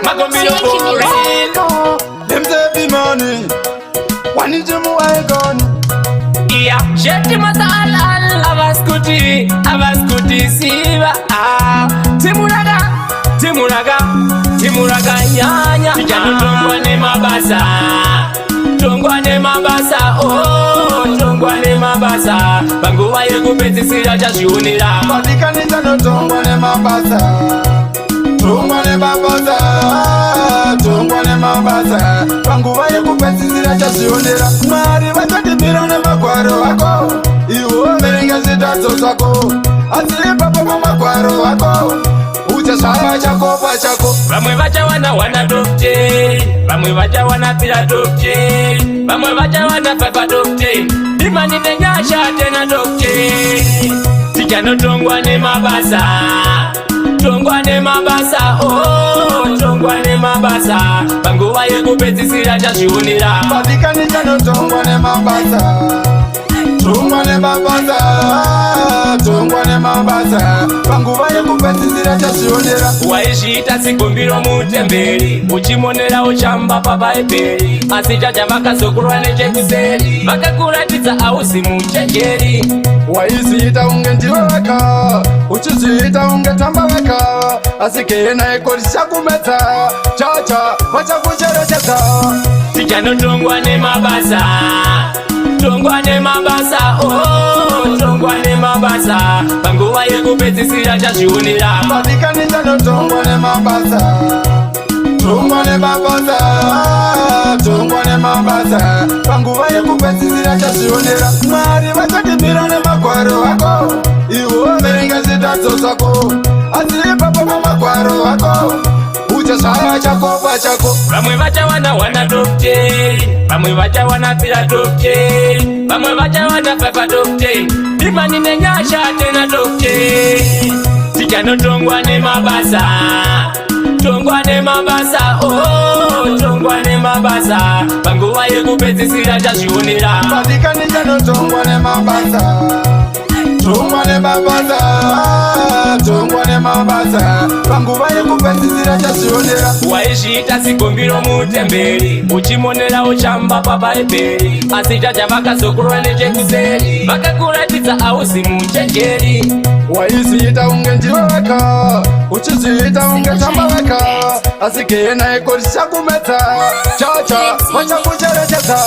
Magombiro Bori. Them say be money. One is more icon. Yeah, sheti masala abaskuti siba. Timuraga nyanya. Kijana tongwa ne mabasa, oh, tongwa ne mabasa. Bangu waye kupeti sira chashunira. Badikaniza no tongwa ne mabasa. Tongwa ne mabasa. Tongwa ne mabasa. Bangu waye kupeti sira chashunira. Mari watadibiro ne makwaro wako. Iwo merenga zitato zako. Atile papa makwaro wako. Uchasara chako pa chako. Bamwe bacha wana dokte. Bamwe bacha wana pila dokte. Bamwe bacha wana papa dokte. Dimani nenyasha tena dokte. Tijano tongwa ne mabasa. Tongwa ne mabasa, oh, tongwa ne mabasa. Bangu waye kupeti sira chashunira. Badikaniza no tongwa ne mabasa. Tongwa ne mabasa. Tongwa ne mabasa. Bangu waye kupeti sira chashunira. Waishita sikumbiro mutemberi. Uchimonera uchamba papa eperi. Asijaja makasokurwa nechekuseri. Makakuratidza ausi muchengeri. Waisiita unge ndiweka. Uchisiita unge tambaweka. Asikena ekorisha kumeta. Chacha wacha kucherecheza. Tijano tongwa ne mabasa. Tongwa ne mabasa, oh, tongwa ne mabasa. Bangu waye kupeti sira chashunira. Badikaniza no tongwa ne mabasa. Tongwa ne mabasa. Tongwa ne mabasa. Bangu waye kupeti sira chashunira. Mari watadibiro ne makwaro wako. Iwo merenga zitato zako. Atile papa makwaro wako. Uchasara chako pa chako. Bamwe bacha wana dokte. Bamwe bacha wana pila dokte. Bamwe bacha wana papa dokte. Dimani nenyasha tena dokte. Tijano tongwa ne mabasa. Tongwa ne mabasa, oh, tongwa ne mabasa. Bangu waye kupeti sira chashunira. Badikaniza no tongwa ne mabasa. Tongwa ne mabasa. Tongwa ne mabasa. Bangu waye kupeti sira chashunira. Waishita sikumbiro mutemberi. Uchimonera uchamba papa eperi. Asijaja makasokurwa nechekuseri. Makakuratidza ausi muchengeri. Waisiita unge ndiweka. Uchisiita unge tambaweka. Asikena ekorisha kumeta. Chacha wacha kucherecheza.